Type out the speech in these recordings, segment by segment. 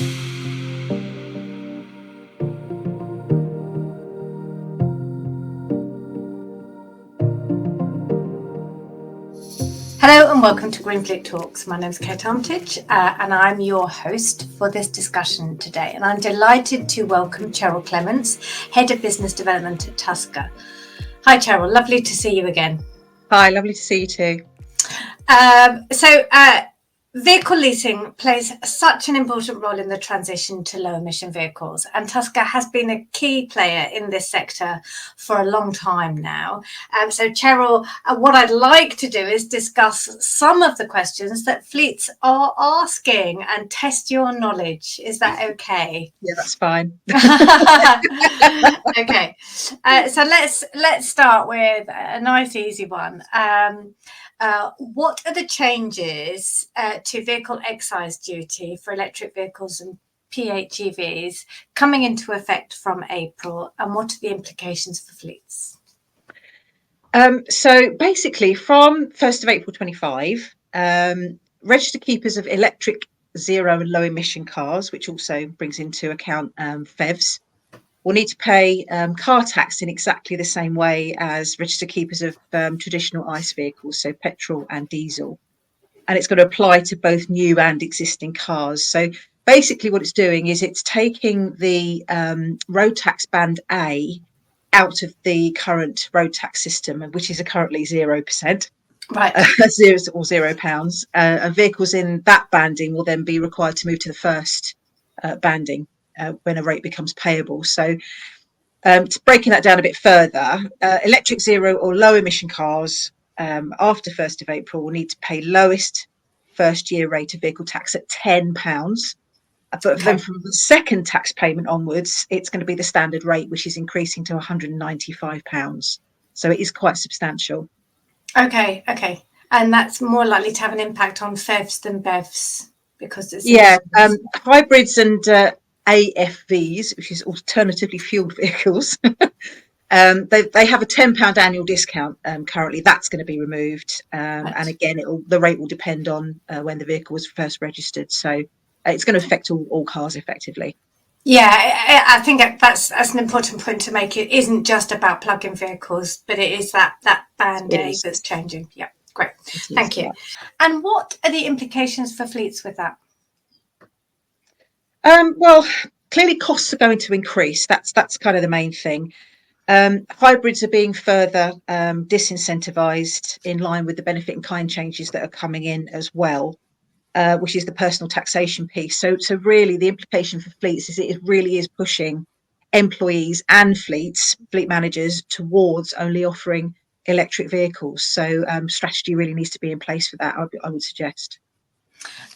Hello and welcome to GreenFleet Talks. My name is Kate Armitage and I'm your host for this discussion today. And I'm delighted to welcome Cheryl Clements, Head of Business Development at Tusker. Hi Cheryl, lovely to see you again. Hi, lovely to see you too. Vehicle leasing plays such an important role in the transition to low emission vehicles, and Tusker has been a key player in this sector for a long time now. So Cheryl, what I'd like to do is discuss some of the questions that fleets are asking and test your knowledge. Is that okay? Yeah, that's fine. Okay, so let's start with a nice easy one. What are the changes to vehicle excise duty for electric vehicles and PHEVs coming into effect from April, and what are the implications for fleets? So basically, from 1st of April 25, registered keepers of electric, zero and low emission cars, which also brings into account PHEVs, will need to pay car tax in exactly the same way as registered keepers of traditional ICE vehicles, so petrol and diesel. And it's going to apply to both new and existing cars. So basically what it's doing is it's taking the road tax band A out of the current road tax system, which is currently 0%. Right. £0 and vehicles in that banding will then be required to move to the first banding when a rate becomes payable. So breaking that down a bit further, electric, zero or low emission cars after 1st of April will need to pay lowest first year rate of vehicle tax at £10. But then from the second tax payment onwards, it's going to be the standard rate, which is increasing to £195. So it is quite substantial. Okay. And that's more likely to have an impact on PHEVs than BEVs because it's hybrids and AFVs, which is alternatively fueled vehicles. They have a £10 annual discount currently. That's going to be removed, right. And again, the rate will depend on when the vehicle was first registered. So it's going to affect all cars effectively. Yeah, I think that's an important point to make. It isn't just about plug-in vehicles, but it is that band A that's changing. Yeah, great. Thank you. And what are the implications for fleets with that? Well, clearly costs are going to increase. That's kind of the main thing. Hybrids are being further disincentivized in line with the benefit in kind changes that are coming in as well, which is the personal taxation piece. So really the implication for fleets is it really is pushing employees and fleet managers towards only offering electric vehicles. So strategy really needs to be in place for that, I would suggest.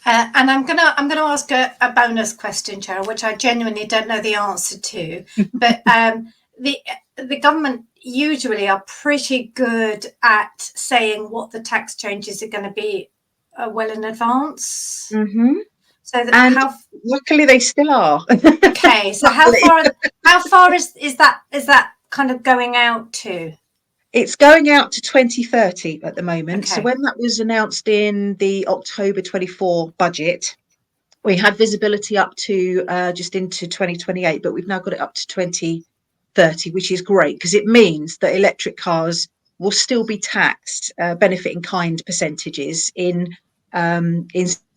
And I'm gonna ask a bonus question, Cheryl, which I genuinely don't know the answer to. But the government usually are pretty good at saying what the tax changes are going to be well in advance. Mm-hmm. So luckily they still are. Okay, so how far is that kind of going out to? It's going out to 2030 at the moment. Okay. So when that was announced in the October 24 budget, we had visibility up to just into 2028, but we've now got it up to 2030, which is great because it means that electric cars will still be taxed benefit in kind percentages in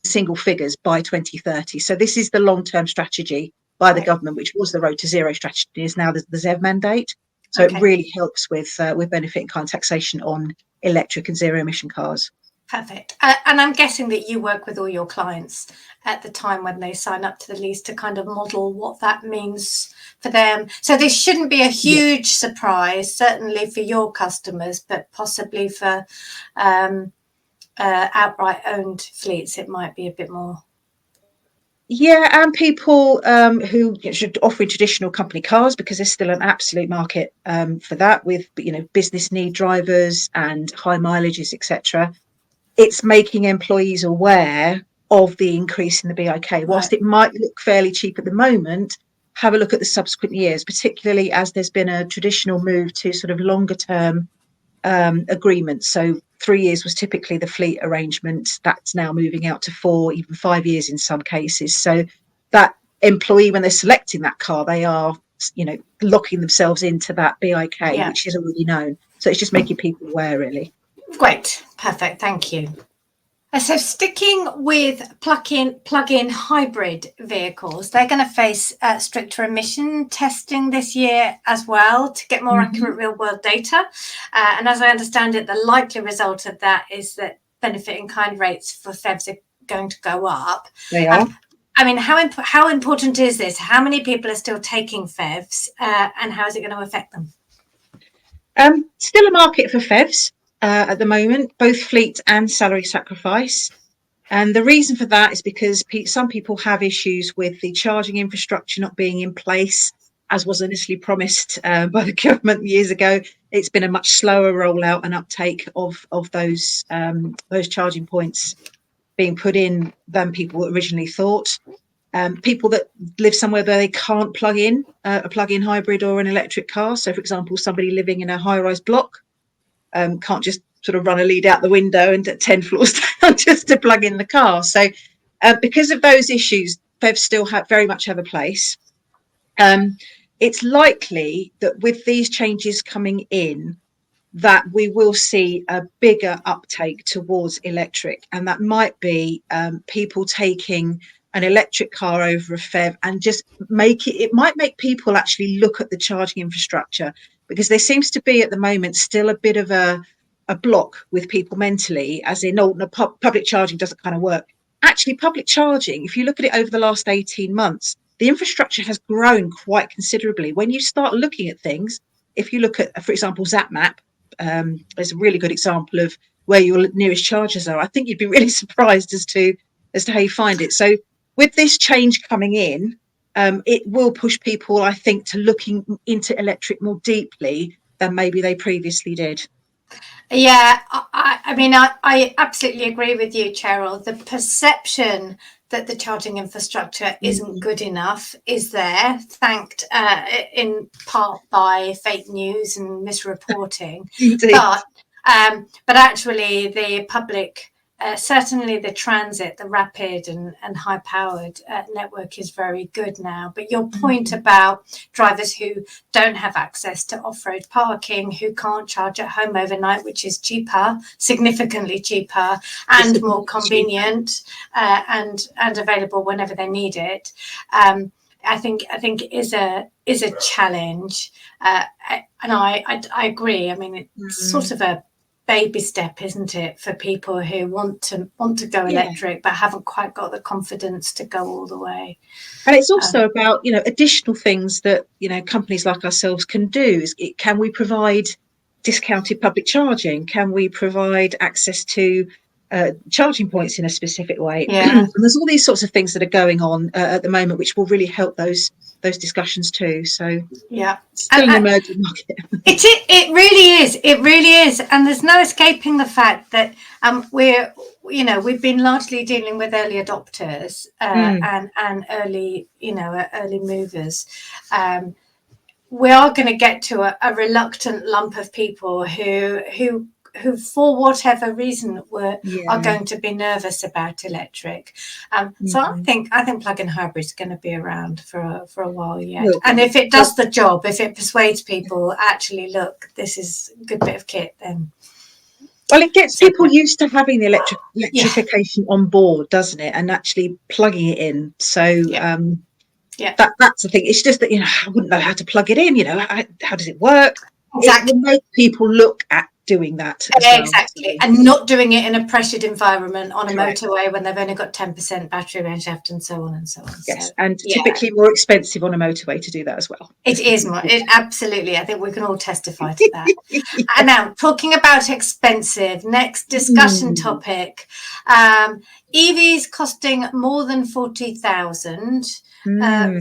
single figures by 2030. So this is the long-term strategy by the government, which was the Road to Zero strategy, is now the ZEV mandate. So it really helps with benefit in kind taxation on electric and zero emission cars. Perfect. And I'm guessing that you work with all your clients at the time when they sign up to the lease to kind of model what that means for them. So this shouldn't be a huge surprise, certainly for your customers, but possibly for outright owned fleets, it might be a bit more. Yeah, and people who should offer traditional company cars, because there's still an absolute market for that with business need drivers and high mileages, etc. It's making employees aware of the increase in the BIK. Whilst it might look fairly cheap at the moment, have a look at the subsequent years, particularly as there's been a traditional move to sort of longer term agreements. So 3 years was typically the fleet arrangement. That's now moving out to 4, even 5 years in some cases. So that employee, when they're selecting that car, they are, locking themselves into that BIK, Yeah. which is already known. So it's just making people aware, really. Great. Perfect. Thank you. So sticking with plug-in hybrid vehicles, they're going to face stricter emission testing this year as well to get more accurate real-world data. And as I understand it, the likely result of that is that benefit in kind rates for PHEVs are going to go up. They are. I mean, how important is this? How many people are still taking PHEVs, and how is it going to affect them? Still a market for PHEVs at the moment, both fleet and salary sacrifice. And the reason for that is because some people have issues with the charging infrastructure not being in place, as was initially promised by the government years ago. It's been a much slower rollout and uptake of those charging points being put in than people originally thought. People that live somewhere where they can't plug in a plug-in hybrid or an electric car. So, for example, somebody living in a high-rise block can't just sort of run a lead out the window and at 10 floors down just to plug in the car. So because of those issues, PHEVs still very much have a place. It's likely that with these changes coming in, that we will see a bigger uptake towards electric, and that might be people taking an electric car over a PHEV, and just it might make people actually look at the charging infrastructure, because there seems to be at the moment still a bit of a block with people mentally, as in, no, public charging doesn't kind of work. Actually, public charging, if you look at it over the last 18 months, the infrastructure has grown quite considerably. When you start looking at things, if you look at, for example, ZapMap, is a really good example of where your nearest chargers are. I think you'd be really surprised as to how you find it. So with this change coming in, it will push people, I think, to looking into electric more deeply than maybe they previously did. Yeah, I mean, I absolutely agree with you, Cheryl. The perception that the charging infrastructure isn't good enough is there, thanked in part by fake news and misreporting. Indeed. But actually, the public, certainly the transit, the rapid and high-powered network is very good now. But your point about drivers who don't have access to off-road parking, who can't charge at home overnight, which is cheaper, significantly cheaper, and more convenient, and available whenever they need it, I think is a challenge. And I agree. I mean, it's sort of a baby step, isn't it, for people who want to go electric but haven't quite got the confidence to go all the way. And it's also about, additional things that, companies like ourselves can do. Can we provide discounted public charging? Can we provide access to charging points in a specific way? Yeah. And there's all these sorts of things that are going on at the moment, which will really help those discussions too. So yeah, still an emerging market. It really is. It really is. And there's no escaping the fact that we've been largely dealing with early adopters and early movers. We are going to get to a reluctant lump of people who for whatever reason are going to be nervous about electric. So I think plug-in hybrid is going to be around for a while yet. And if it does the job, if it persuades people, actually, look, this is a good bit of kit, then. Well, it gets people used to having the electrification on board, doesn't it? And actually plugging it in. So that's the thing. It's just that, I wouldn't know how to plug it in. How does it work? Exactly. It will make people look at doing that as well. Exactly. And not doing it in a pressured environment on a motorway when they've only got 10% battery range left, and so on and so on. Yes, so, and typically more expensive on a motorway to do that as well. It is more. Absolutely. I think we can all testify to that. And now, talking about expensive, next discussion topic. EVs costing more than 40,000.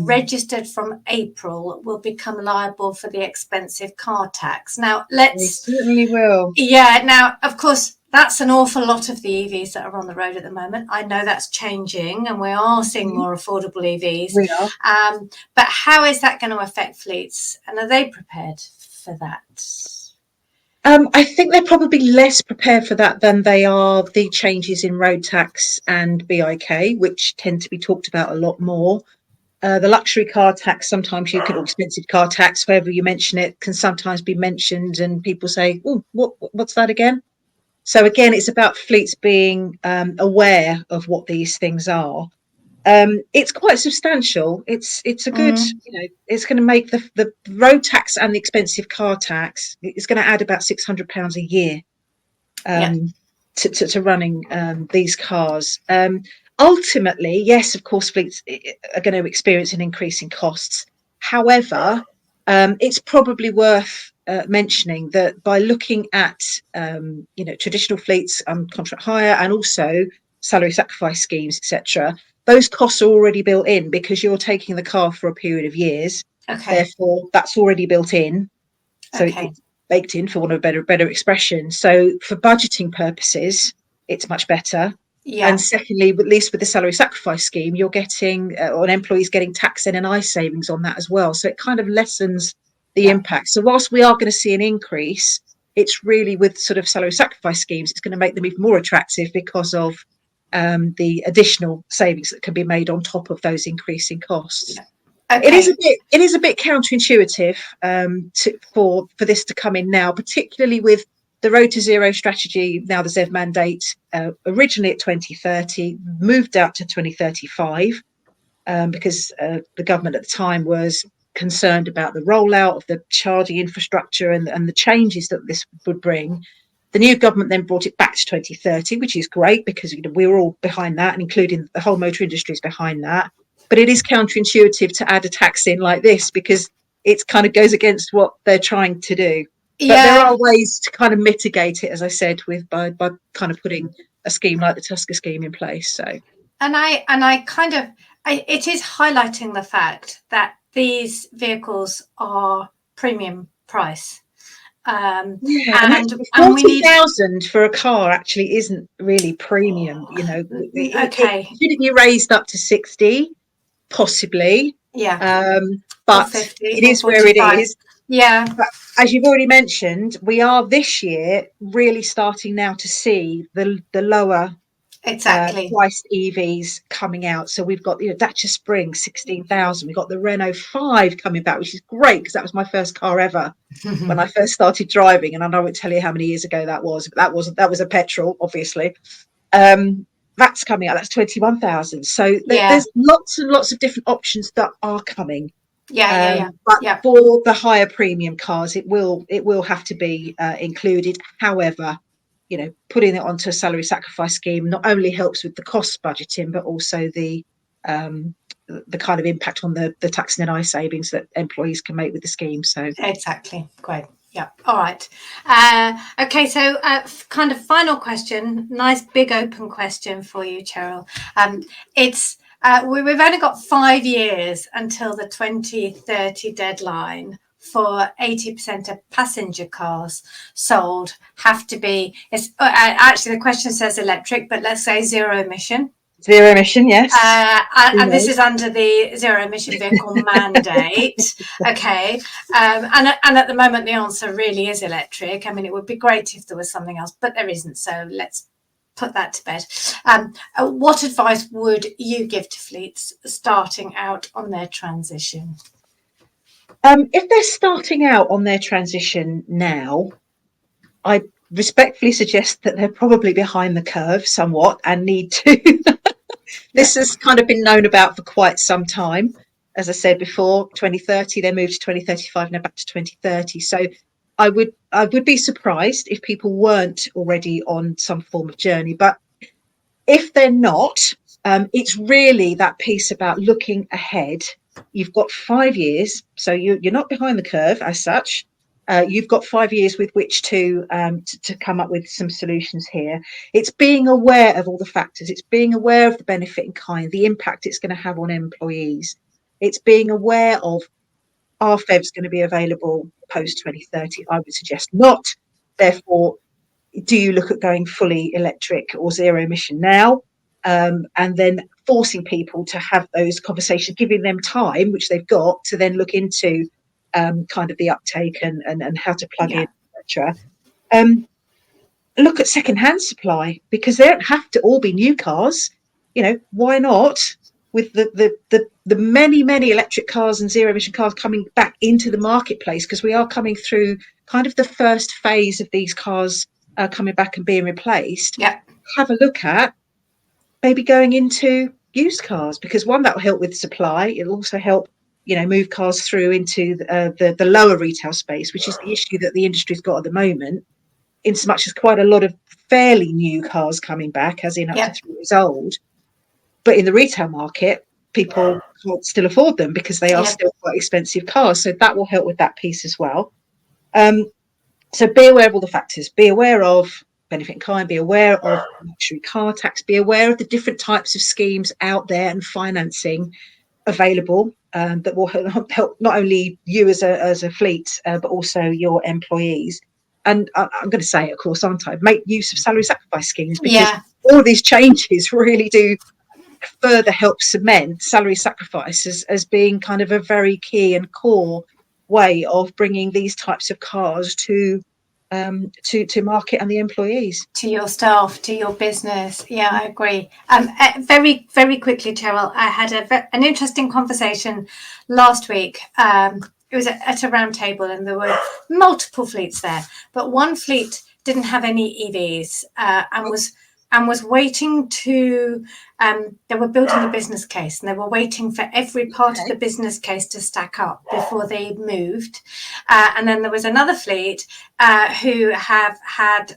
Registered from April will become liable for the expensive car tax. Now, they certainly will. Yeah. Now, of course, that's an awful lot of the EVs that are on the road at the moment. I know that's changing, and we are seeing more affordable EVs. We are. But how is that going to affect fleets, and are they prepared for that? I think they're probably less prepared for that than they are the changes in road tax and BIK, which tend to be talked about a lot more. The luxury car tax, sometimes you can, or expensive car tax, however you mention it, can sometimes be mentioned, and people say, "Oh, what's that again?" So again, it's about fleets being aware of what these things are. It's quite substantial. It's a good, Mm, it's going to make the road tax and the expensive car tax. It's going to add about £600 a year yeah. to running these cars. Ultimately, yes, of course, fleets are going to experience an increase in costs. However, it's probably worth mentioning that by looking at traditional fleets, contract hire, and also salary sacrifice schemes, etc., those costs are already built in because you're taking the car for a period of years. Okay. Therefore, that's already built in. So Okay. it's baked in, for want of a better expression. So for budgeting purposes, it's much better. And Yeah. secondly, at least with the salary sacrifice scheme, you're getting, or an employee's getting tax NNI savings on that as well. So it kind of lessens the Yeah. impact. So whilst we are going to see an increase, it's really with sort of salary sacrifice schemes, it's going to make them even more attractive because of the additional savings that can be made on top of those increasing costs. Yeah. It Okay. is a bit counterintuitive for this to come in now, particularly with the Road to Zero strategy. Now the ZEV mandate, originally at 2030, moved out to 2035 because the government at the time was concerned about the rollout of the charging infrastructure and the changes that this would bring. The new government then brought it back to 2030, which is great because we're all behind that, and including the whole motor industry is behind that. But it is counterintuitive to add a tax in like this because it kind of goes against what they're trying to do. But there Yeah. are ways to kind of mitigate it, as I said, with by kind of putting a scheme like the Tusker scheme in place. So And I kind of, it is highlighting the fact that these vehicles are premium price. Um, yeah, and and actually, and we need 40,000 for a car actually isn't really premium. It okay, should it be raised up to 60, possibly, yeah, or but 50 it or is where it 45. is. Yeah, But as you've already mentioned, we are this year really starting now to see the lower exactly. priced EVs coming out. So we've got Dacia Spring 16,000. We've got the Renault 5 coming back, which is great because that was my first car ever when I first started driving, and I won't tell you how many years ago that was. But that was a petrol, obviously. That's coming out. That's 21,000. So Yeah, there's lots and lots of different options that are coming. yeah, yeah, yeah, But yeah, for the higher premium cars, it will have to be included. However, putting it onto a salary sacrifice scheme not only helps with the cost budgeting, but also the kind of impact on the tax and NI savings that employees can make with the scheme. So exactly. Great. Yeah. All right. Okay. So, kind of final question. Nice big open question for you, Cheryl. It's we've only got 5 years until the 2030 deadline for 80% of passenger cars sold have to be. It's actually the question says electric, but let's say zero emission. zero emission, yes. Who And this knows? is under the zero emission vehicle mandate. Okay. And at the moment, the answer really is electric. I mean, it would be great if there was something else, but there isn't. So let's put that to bed. What advice would you give to fleets starting out on their transition? If they're starting out on their transition now, I respectfully suggest that they're probably behind the curve somewhat and need to. Yeah. This has kind of been known about for quite some time. As I said before, 2030, they moved to 2035, now back to 2030. So I would be surprised if people weren't already on some form of journey. But if they're not, it's really that piece about looking ahead. You've got 5 years, so you're not behind the curve as such. You've got 5 years with which to come up with some solutions here. It's being aware of all the factors. It's being aware of the benefit in kind, the impact it's going to have on employees. It's being aware of, are FEVs going to be available post 2030? I would suggest not. Therefore, do you look at going fully electric or zero emission now? And then forcing people to have those conversations, giving them time, which they've got, to then look into kind of the uptake and how to plug in, Yeah. etc. Look at second-hand supply because they don't have to all be new cars. Why not? with the many electric cars and zero emission cars coming back into the marketplace, because we are coming through kind of the first phase of these cars coming back and being replaced. Yeah. Have a look at maybe going into used cars, because one, that will help with supply. It'll also help, move cars through into the lower retail space, which is the issue that the industry's got at the moment, in so much as quite a lot of fairly new cars coming back, as in up to 3 years old. But in the retail market, people can't still afford them because they are still quite expensive cars. So that will help with that piece as well. So be aware of all the factors. Be aware of benefit in kind. Be aware of luxury car tax. Be aware of the different types of schemes out there and financing available that will help not only you as a fleet, but also your employees. And I'm going to say, of course, aren't I? Make use of salary sacrifice schemes, because all of these changes really do further help cement salary sacrifice as being kind of a very key and core way of bringing these types of cars to market and the employees, to your staff, to your business. Yeah, I agree. Very, very quickly, Cheryl, I had an interesting conversation last week. It was at a round table, and there were multiple fleets there, but one fleet didn't have any EVs and was waiting to, they were building a business case, and they were waiting for every part of the business case to stack up before they moved. And then there was another fleet who have had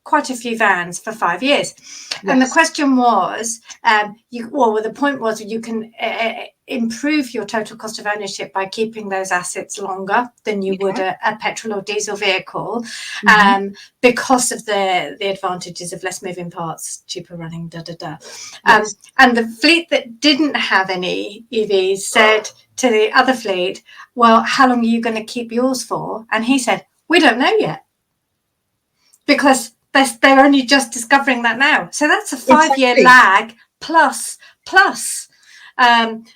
quite a few vans for 5 years. Yes. And the question was, the point was, you can improve your total cost of ownership by keeping those assets longer than you would a petrol or diesel vehicle, because of the advantages of less moving parts, cheaper running, Yes. And the fleet that didn't have any EVs said to the other fleet, well, how long are you going to keep yours for? And he said, we don't know yet, because they're only just discovering that now. So that's a 5-year lag plus.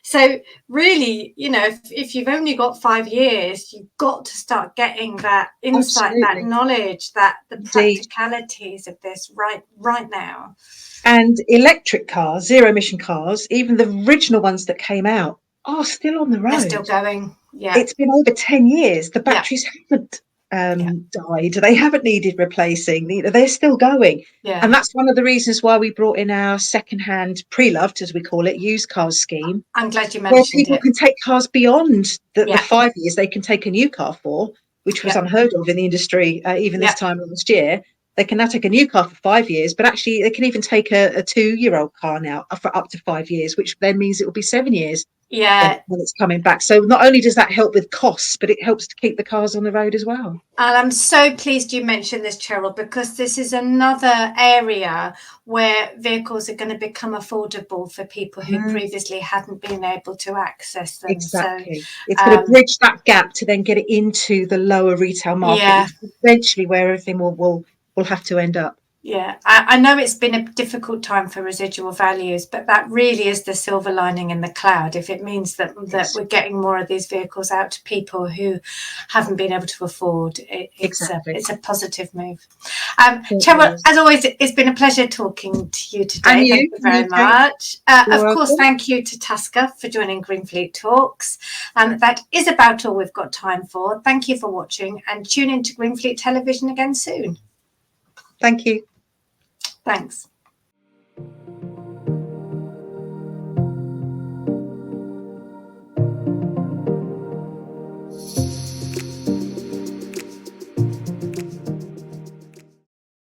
So really, if you've only got 5 years, you've got to start getting that insight, that knowledge, that the practicalities of this right now. And electric cars, zero emission cars, even the original ones that came out, are still on the road. They're still going. Yeah. It's been over 10 years. The batteries haven't died. They haven't needed replacing. They're still going. Yeah. And that's one of the reasons why we brought in our second-hand pre-loved, as we call it, used cars scheme. I'm glad you mentioned it. Where people can take cars beyond the 5 years they can take a new car for, which was unheard of in the industry even this time last year. They can now take a new car for 5 years, but actually they can even take a 2-year-old car now for up to 5 years, which then means it will be 7 years when it's coming back. So not only does that help with costs, but it helps to keep the cars on the road as well. And I'm so pleased you mentioned this, Cheryl, because this is another area where vehicles are going to become affordable for people who previously hadn't been able to access them. Exactly. So, it's going to bridge that gap to then get it into the lower retail market, which is eventually where everything will have to end up. Yeah, I know it's been a difficult time for residual values, but that really is the silver lining in the cloud. If it means that we're getting more of these vehicles out to people who haven't been able to afford, it's a positive move. Cheryl, as always, it's been a pleasure talking to you today. And thank you very much. Of course, thank you to Tusker for joining GreenFleet Talks. That is about all we've got time for. Thank you for watching, and tune in to GreenFleet Television again soon. Thank you. Thanks.